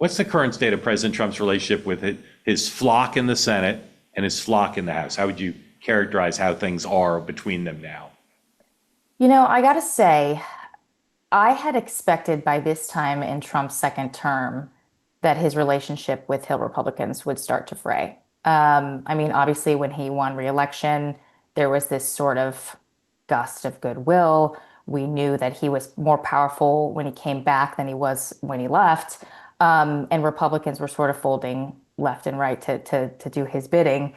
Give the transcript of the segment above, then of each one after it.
What's the current state of President Trump's relationship with his flock in the Senate and his flock in the House? How would you characterize how things are between them now? I got to say, I had expected by this time in Trump's second term that his relationship with Hill Republicans would start to fray. Obviously, when he won re-election, there was this sort of gust of goodwill. We knew that he was more powerful when he came back than he was when he left. And Republicans were sort of folding left and right to do his bidding.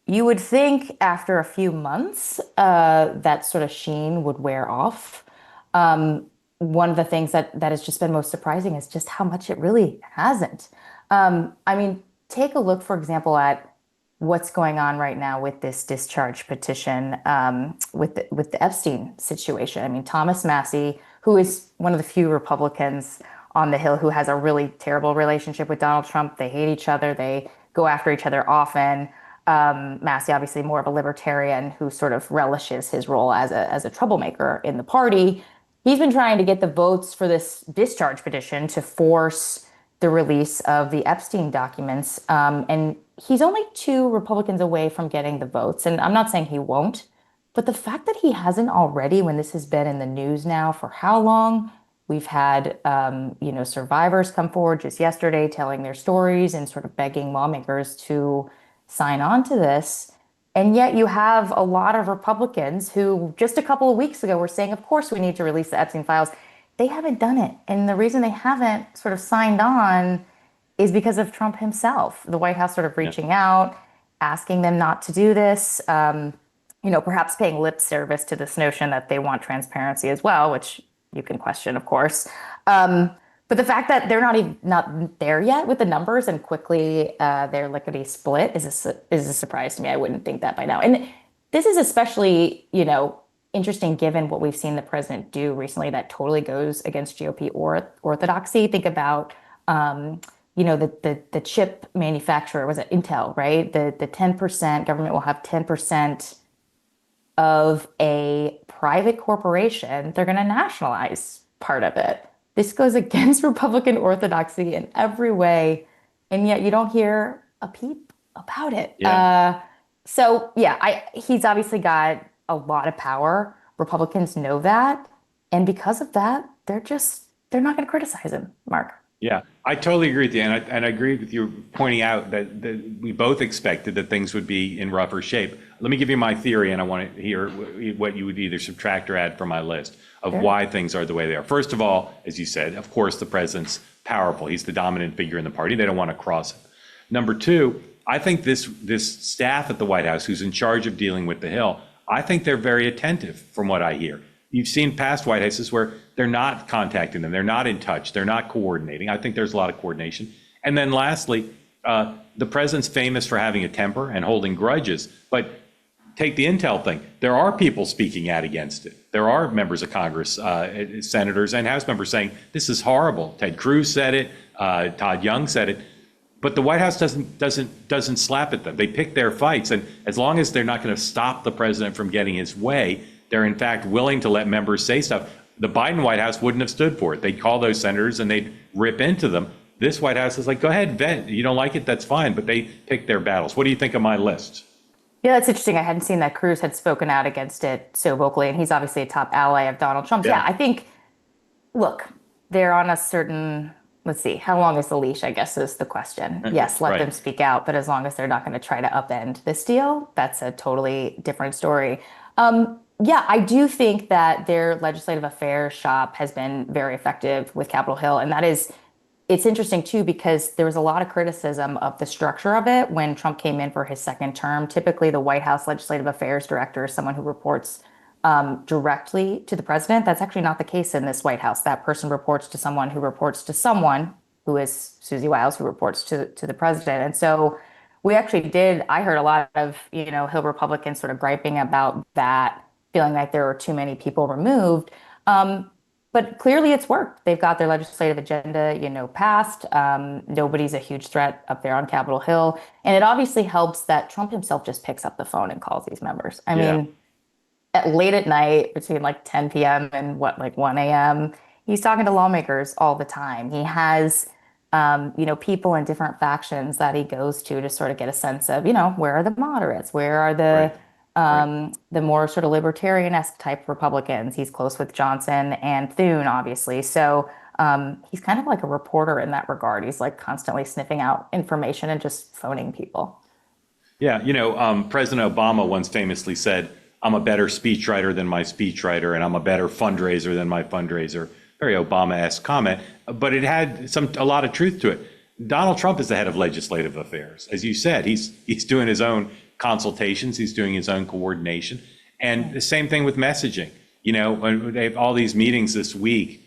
You would think after a few months, that sort of sheen would wear off. One of the things that has just been most surprising is just how much it really hasn't. Take a look, for example, at what's going on right now with this discharge petition, with the Epstein situation. Thomas Massie, who is one of the few Republicans on the Hill who has a really terrible relationship with Donald Trump. They hate each other. They go after each other often. Massie, obviously more of a libertarian who sort of relishes his role as a troublemaker in the party. He's been trying to get the votes for this discharge petition to force the release of the Epstein documents. And he's only two Republicans away from getting the votes. And I'm not saying he won't, but the fact that he hasn't already, when this has been in the news now for how long? We've had, survivors come forward just yesterday telling their stories and sort of begging lawmakers to sign on to this. And yet you have a lot of Republicans who just a couple of weeks ago were saying, of course, we need to release the Epstein files. They haven't done it. And the reason they haven't sort of signed on is because of Trump himself, the White House sort of reaching out, asking them not to do this, perhaps paying lip service to this notion that they want transparency as well, which you can question, of course. But the fact that they're not there yet with the numbers and quickly they're lickety split is a surprise to me. I wouldn't think that by now. And this is especially, interesting given what we've seen the president do recently that totally goes against GOP orthodoxy. Think about, the chip manufacturer, was it Intel, right? The 10%, government will have 10% of a private corporation. They're going to nationalize part of it. This goes against Republican orthodoxy in every way, and yet you don't hear a peep about it. Yeah. He's obviously got a lot of power. Republicans know that, and because of that, they're not going to criticize him, Mark. Yeah, I totally agree with you, and I agree with you pointing out that we both expected that things would be in rougher shape. Let me give you my theory, and I want to hear what you would either subtract or add from my list of why things are the way they are. First of all, as you said, of course, the president's powerful. He's the dominant figure in the party. They don't want to cross him. Number two, I think this staff at the White House, who's in charge of dealing with the Hill, I think they're very attentive from what I hear. You've seen past White Houses where they're not contacting them. They're not in touch. They're not coordinating. I think there's a lot of coordination. And then lastly, the president's famous for having a temper and holding grudges. But take the Intel thing. There are people speaking out against it. There are members of Congress, senators and House members saying, this is horrible. Ted Cruz said it. Todd Young said it. But the White House doesn't slap at them. They pick their fights. And as long as they're not going to stop the president from getting his way, they're in fact willing to let members say stuff. The Biden White House wouldn't have stood for it. They'd call those senators and they'd rip into them. This White House is like, go ahead, vent. You don't like it, that's fine. But they pick their battles. What do you think of my list? Yeah, that's interesting. I hadn't seen that Cruz had spoken out against it so vocally, and he's obviously a top ally of Donald Trump's. Yeah, I think, look, they're on a certain, let's see, how long is the leash, I guess is the question. Yes, let them speak out, but as long as they're not going to try to upend this deal, that's a totally different story. I do think that their legislative affairs shop has been very effective with Capitol Hill. And it's interesting too, because there was a lot of criticism of the structure of it when Trump came in for his second term. Typically, the White House legislative affairs director is someone who reports directly to the president. That's actually not the case in this White House. That person reports to someone who is Susie Wiles, who reports to the president. And so I heard a lot of, Hill Republicans sort of griping about that, feeling like there were too many people removed. But clearly it's worked. They've got their legislative agenda, passed. Nobody's a huge threat up there on Capitol Hill. And it obviously helps that Trump himself just picks up the phone and calls these members. I mean, late at night between like 10 p.m. and 1 a.m., he's talking to lawmakers all the time. He has people in different factions that he goes to sort of get a sense of, where are the moderates? Where are Right. Right. the more sort of libertarian-esque type Republicans? He's close with Johnson and Thune, obviously. So he's kind of like a reporter in that regard. He's like constantly sniffing out information and just phoning people. Yeah, President Obama once famously said, "I'm a better speechwriter than my speechwriter, and I'm a better fundraiser than my fundraiser." Very Obama-esque comment, but it had a lot of truth to it. Donald Trump is the head of legislative affairs, as you said. He's doing his own consultations, he's doing his own coordination, and the same thing with messaging. When they have all these meetings this week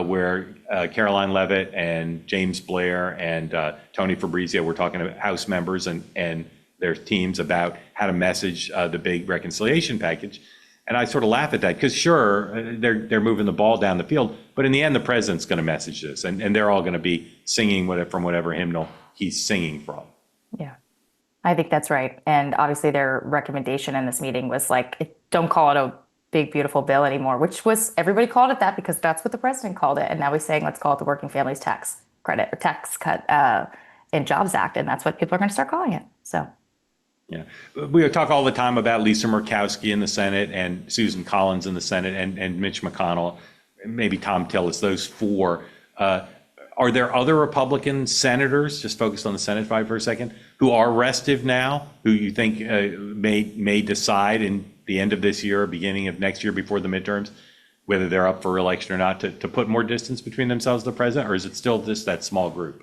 where Caroline Leavitt and James Blair and Tony Fabrizio were talking to House members and their teams about how to message the big reconciliation package. And I sort of laugh at that because sure, they're moving the ball down the field, but in the end, the president's going to message this, and they're all going to be singing from whatever hymnal he's singing from. Yeah, I think that's right. And obviously, their recommendation in this meeting was like, don't call it a big, beautiful bill anymore, which was everybody called it that because that's what the president called it. And now he's saying, let's call it the Working Families Tax Credit or Tax Cut and Jobs Act. And that's what people are going to start calling it. So. Yeah, we talk all the time about Lisa Murkowski in the Senate and Susan Collins in the Senate and Mitch McConnell, maybe Tom Tillis, those four. Are there other Republican senators, just focused on the Senate fight for a second, who are restive now, who you think may decide in the end of this year or beginning of next year before the midterms, whether they're up for re-election or not, to put more distance between themselves and the president, or is it still just that small group?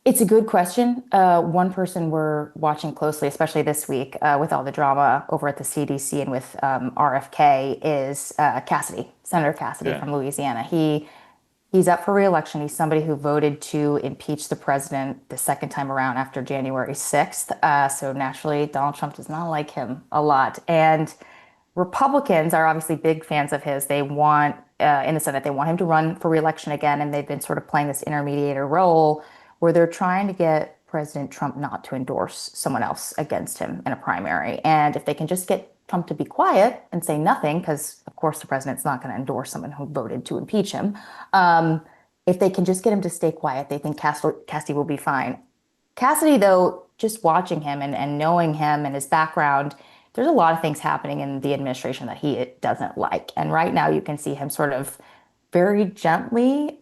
It's a good question. One person we're watching closely, especially this week with all the drama over at the CDC and with RFK, is Cassidy, Senator Cassidy Yeah. from Louisiana. He's up for re-election. He's somebody who voted to impeach the president the second time around after January 6th. So naturally, Donald Trump does not like him a lot. And Republicans are obviously big fans of his. They want, in the Senate, they want him to run for re-election again. And they've been sort of playing this intermediator role where they're trying to get President Trump not to endorse someone else against him in a primary. And if they can just get Trump to be quiet and say nothing, because of course the president's not going to endorse someone who voted to impeach him. If they can just get him to stay quiet, they think Cassidy will be fine. Cassidy, though, just watching him and knowing him and his background, there's a lot of things happening in the administration that he doesn't like. And right now you can see him sort of very gently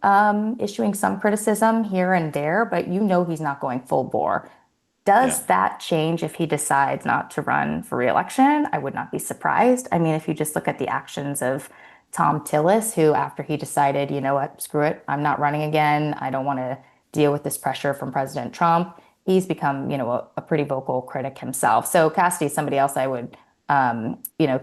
issuing some criticism here and there, but he's not going full bore. Yeah. Does that change if he decides not to run for re-election? I would not be surprised. I mean, if you just look at the actions of Tom Tillis, who after he decided, you know what, screw it, I'm not running again. I don't want to deal with this pressure from President Trump. He's become, a pretty vocal critic himself. So Cassidy's somebody else I would,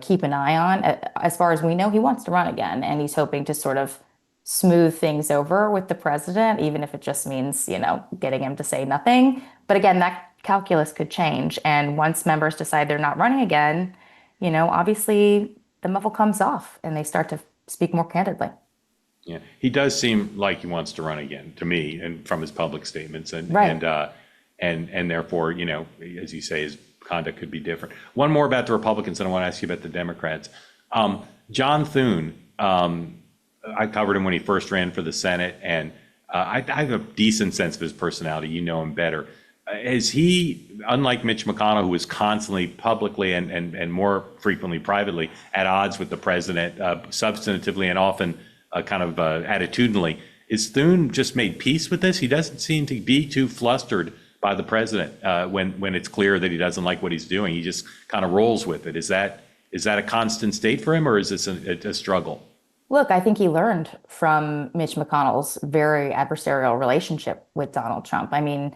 keep an eye on. As far as we know, he wants to run again, and he's hoping to sort of smooth things over with the president, even if it just means, getting him to say nothing. But again, that calculus could change. And once members decide they're not running again, obviously the muzzle comes off and they start to speak more candidly. Yeah, he does seem like he wants to run again to me, and from his public statements, Right. and therefore, as you say, his conduct could be different. One more about the Republicans, and I want to ask you about the Democrats. John Thune, I covered him when he first ran for the Senate, and I have a decent sense of his personality. You know him better. Is he, unlike Mitch McConnell, who is constantly publicly and more frequently privately at odds with the president, substantively and often kind of attitudinally, is Thune just made peace with this? He doesn't seem to be too flustered by the president when it's clear that he doesn't like what he's doing. He just kind of rolls with it. Is that a constant state for him, or is this a struggle? Look, I think he learned from Mitch McConnell's very adversarial relationship with Donald Trump. I mean,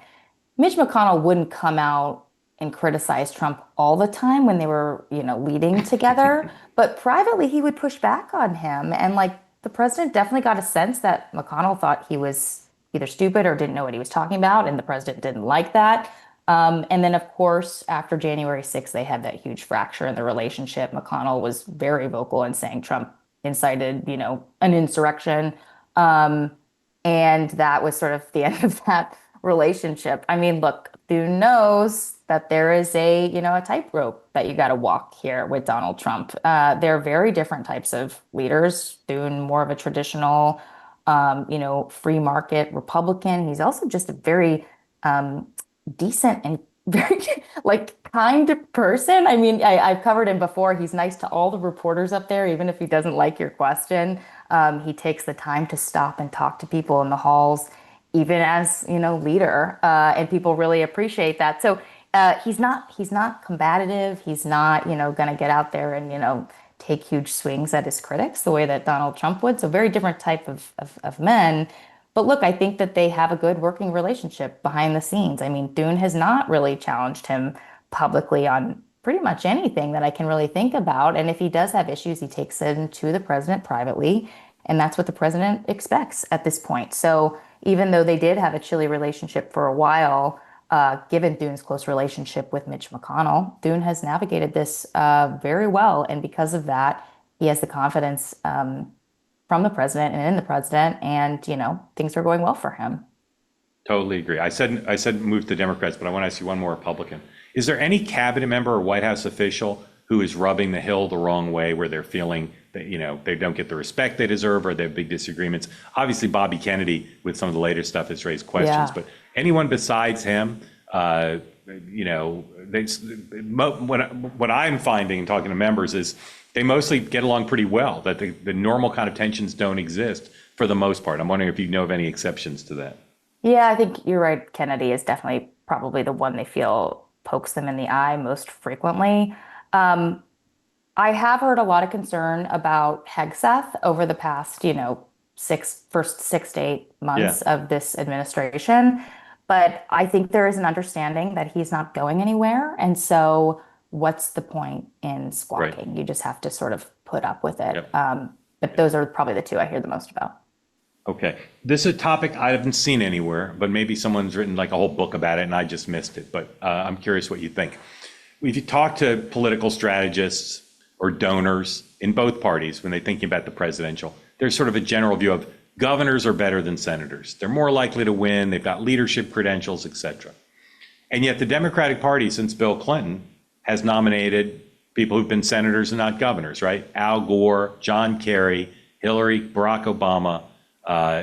Mitch McConnell wouldn't come out and criticize Trump all the time when they were, leading together, but privately he would push back on him. And like the president definitely got a sense that McConnell thought he was either stupid or didn't know what he was talking about, and the president didn't like that. And then, of course, after January 6th, they had that huge fracture in the relationship. McConnell was very vocal in saying Trump incited, an insurrection. And that was sort of the end of that relationship. I mean, look, Thune knows that there is a tightrope that you got to walk here with Donald Trump. They're very different types of leaders. Thune, more of a traditional, free market Republican. He's also just a very decent and very like kind person. I mean, I've covered him before. He's nice to all the reporters up there, even if he doesn't like your question. He takes the time to stop and talk to people in the halls, even as, leader, and people really appreciate that. So he's not combative. He's not, going to get out there and, take huge swings at his critics the way that Donald Trump would. So very different type of men. But look, I think that they have a good working relationship behind the scenes. I mean, Dune has not really challenged him publicly on pretty much anything that I can really think about. And if he does have issues, he takes them to the president privately. And that's what the president expects at this point. So even though they did have a chilly relationship for a while, given Dune's close relationship with Mitch McConnell, Dune has navigated this very well. And because of that, he has the confidence from the president and in the president, and things are going well for him. Totally agree. I said move to Democrats, but I want to ask you one more Republican. Is there any cabinet member or White House official who is rubbing the Hill the wrong way, where they're feeling that they don't get the respect they deserve, or they have big disagreements? Obviously, Bobby Kennedy with some of the later stuff has raised questions, Yeah. but anyone besides him, what I'm finding and talking to members is they mostly get along pretty well, that the normal kind of tensions don't exist for the most part. I'm wondering if you know of any exceptions to that. Yeah, I think you're right. Kennedy is definitely probably the one they feel pokes them in the eye most frequently. Um, I have heard a lot of concern about Hegseth over the past, first 6 to 8 months Yeah, of this administration. But I think there is an understanding that he's not going anywhere. And so what's the point in right. squawking? You just have to sort of put up with it. Yep. But those are probably the two I hear the most about. Okay. This is a topic I haven't seen anywhere, but maybe someone's written like a whole book about it and I just missed it. But I'm curious what you think. If you talk to political strategists or donors in both parties when they're thinking about the presidential, there's sort of a general view of governors are better than senators. They're more likely to win. They've got leadership credentials, et cetera. And yet the Democratic Party, since Bill Clinton, has nominated people who've been senators and not governors, right? Al Gore, John Kerry, Barack Obama,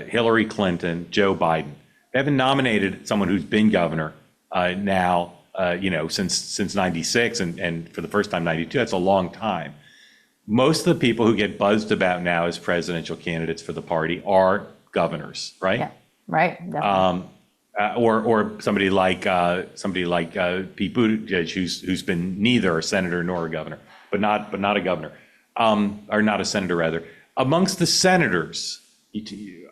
Hillary Clinton, Joe Biden. They haven't nominated someone who's been governor now, since 96 and for the first time 92. That's a long time. Most of the people who get buzzed about now as presidential candidates for the party are governors, right? Yeah, right. Definitely. Or somebody like Pete Buttigieg, who's been neither a senator nor a governor, but not a governor, or not a senator rather. Amongst the senators,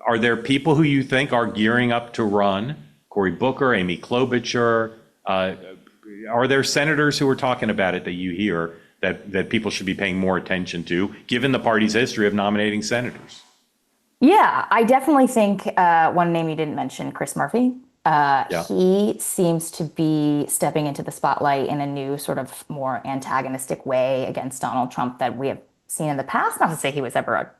are there people who you think are gearing up to run? Cory Booker, Amy Klobuchar. Are there senators who are talking about it that you hear that people should be paying more attention to, given the party's history of nominating senators? Yeah, I definitely think one name you didn't mention, Chris Murphy. Yeah. He seems to be stepping into the spotlight in a new sort of more antagonistic way against Donald Trump that we have seen in the past. Not to say he was ever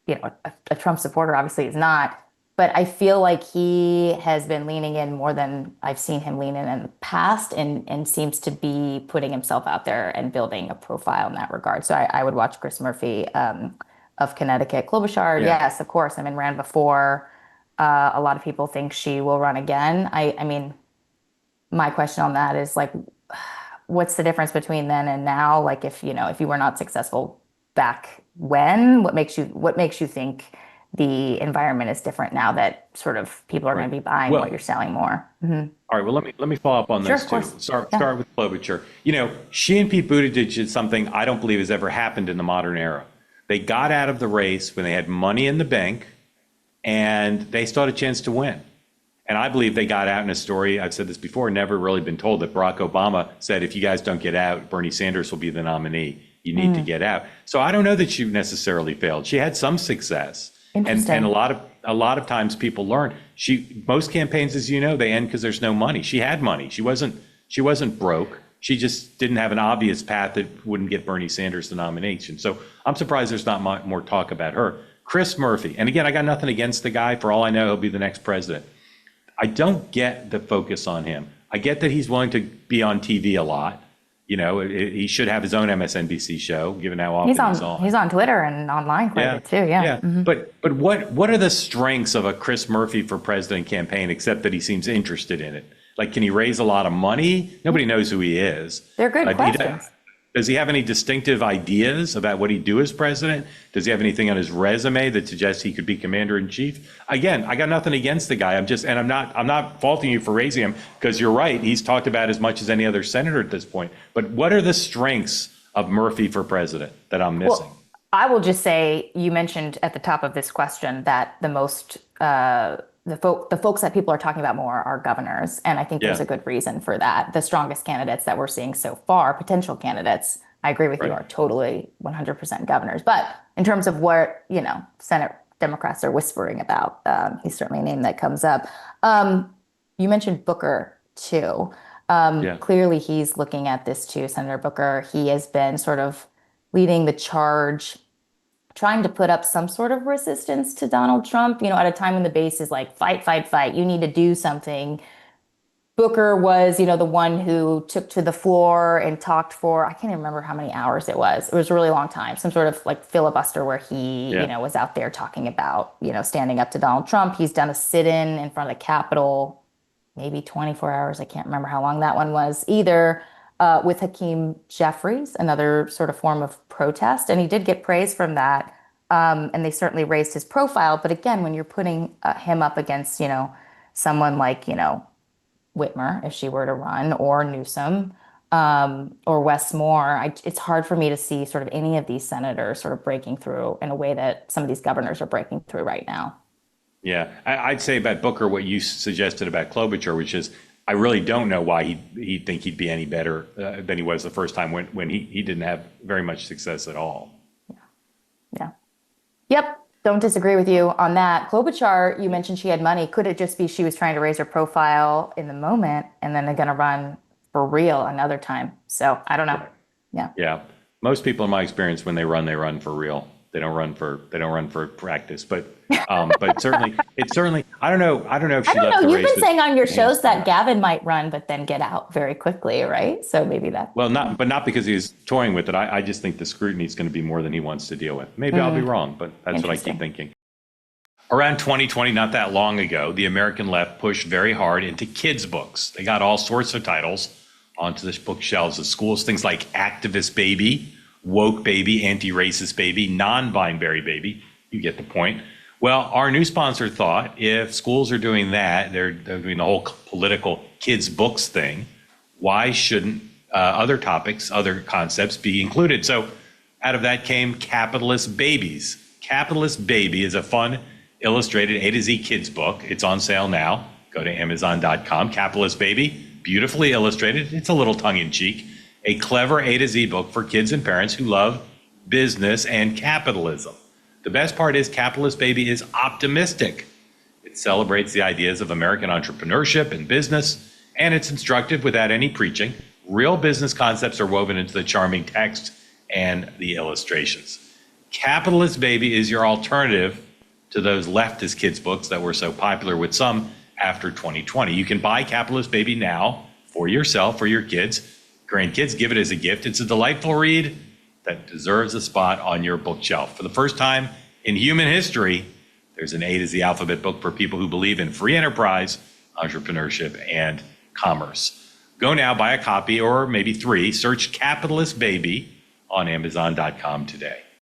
a Trump supporter, obviously he's not, but I feel like he has been leaning in more than I've seen him lean in the past, and seems to be putting himself out there and building a profile in that regard. So I would watch Chris Murphy of Connecticut. Klobuchar, Yeah. yes, of course. I mean, ran before. A lot of people think she will run again. I mean, my question on that is like, what's the difference between then and now? Like, if you were not successful back when, what makes you think the environment is different now that sort of people are going to be buying Well, what you're selling more? Mm-hmm. all right. Well, let me follow up on Sure, this of too. course. Start Yeah. start with Klobuchar. She and Pete Buttigieg did something I don't believe has ever happened in the modern era. They got out of the race when they had money in the bank, and they still had a chance to win. And I believe they got out in a story, I've said this before, never really been told, that Barack Obama said, if you guys don't get out, Bernie Sanders will be the nominee. You need to get out. So I don't know that she necessarily failed. She had some success. And Interesting. a lot of times people learn. Most campaigns, as you know, they end because there's no money. She had money. She wasn't broke. She just didn't have an obvious path that wouldn't get Bernie Sanders the nomination. So I'm surprised there's not more talk about her. Chris Murphy, and again, I got nothing against the guy. For all I know, he'll be the next president. I don't get the focus on him. I get that he's willing to be on TV a lot, He should have his own MSNBC show, given how often He's on Twitter and online quite a bit too. Yeah. Yeah. But what are the strengths of a Chris Murphy for president campaign, except that he seems interested in it? Like, can he raise a lot of money? Nobody knows who he is. They're good questions. Does he have any distinctive ideas about what he'd do as president? Does he have anything on his resume that suggests he could be commander in chief? Again, I got nothing against the guy. I'm not faulting you for raising him, because you're right. He's talked about as much as any other senator at this point. But what are the strengths of Murphy for president that I'm missing? Well, I will just say, you mentioned at the top of this question that the folks that people are talking about more are governors. And I think there's a good reason for that. The strongest candidates that we're seeing so far, potential candidates, I agree with you, are totally 100% governors. But in terms of what, Senate Democrats are whispering about, he's certainly a name that comes up. You mentioned Booker too. Clearly he's looking at this too, Senator Booker. He has been sort of leading the charge, trying to put up some sort of resistance to Donald Trump, at a time when the base is like, fight, fight, fight. You need to do something. Booker was, the one who took to the floor and talked for, I can't even remember how many hours it was. It was a really long time, some sort of like filibuster where he, was out there talking about, standing up to Donald Trump. He's done a sit-in in front of the Capitol, maybe 24 hours. I can't remember how long that one was either. With Hakeem Jeffries, another sort of form of protest. And he did get praise from that. And they certainly raised his profile. But again, when you're putting him up against, someone like, Whitmer, if she were to run, or Newsom, or Wes Moore, it's hard for me to see sort of any of these senators sort of breaking through in a way that some of these governors are breaking through right now. Yeah, I'd say about Booker what you suggested about Klobuchar, which is, I really don't know why he'd think he'd be any better than he was the first time when he didn't have very much success at all. Yeah. Yep. Don't disagree with you on that. Klobuchar, you mentioned she had money. Could it just be she was trying to raise her profile in the moment and then they're going to run for real another time? So I don't know. Yeah. Yeah. Most people in my experience, when they run for real. They don't run for practice, but certainly, I don't know if she left the race. You've been saying on your shows that Gavin might run, but then get out very quickly, right? So maybe that. Well, not because he's toying with it. I just think the scrutiny is going to be more than he wants to deal with. Maybe I'll be wrong, but that's what I keep thinking. Around 2020, not that long ago, the American left pushed very hard into kids' books. They got all sorts of titles onto the bookshelves of schools, things like Activist Baby, Woke Baby, Anti-Racist Baby, Non-Binary Baby. You get the point. Well, our new sponsor thought if schools are doing that, they're doing the whole political kids' books thing, why shouldn't other topics, other concepts be included? So out of that came Capitalist Babies. Capitalist Baby is a fun, illustrated A to Z kids book. It's on sale now. Go to Amazon.com. Capitalist Baby, beautifully illustrated. It's a little tongue-in-cheek. A clever A to Z book for kids and parents who love business and capitalism. The best part is Capitalist Baby is optimistic. It celebrates the ideas of American entrepreneurship and business, and it's instructive without any preaching. Real business concepts are woven into the charming text and the illustrations. Capitalist Baby is your alternative to those leftist kids books that were so popular with some after 2020. You can buy Capitalist Baby now for yourself, for your kids, grandkids. Give it as a gift. It's a delightful read that deserves a spot on your bookshelf. For the first time in human history, there's an A to Z alphabet book for people who believe in free enterprise, entrepreneurship, and commerce. Go now, buy a copy or maybe 3. Search Capitalist Baby on Amazon.com today.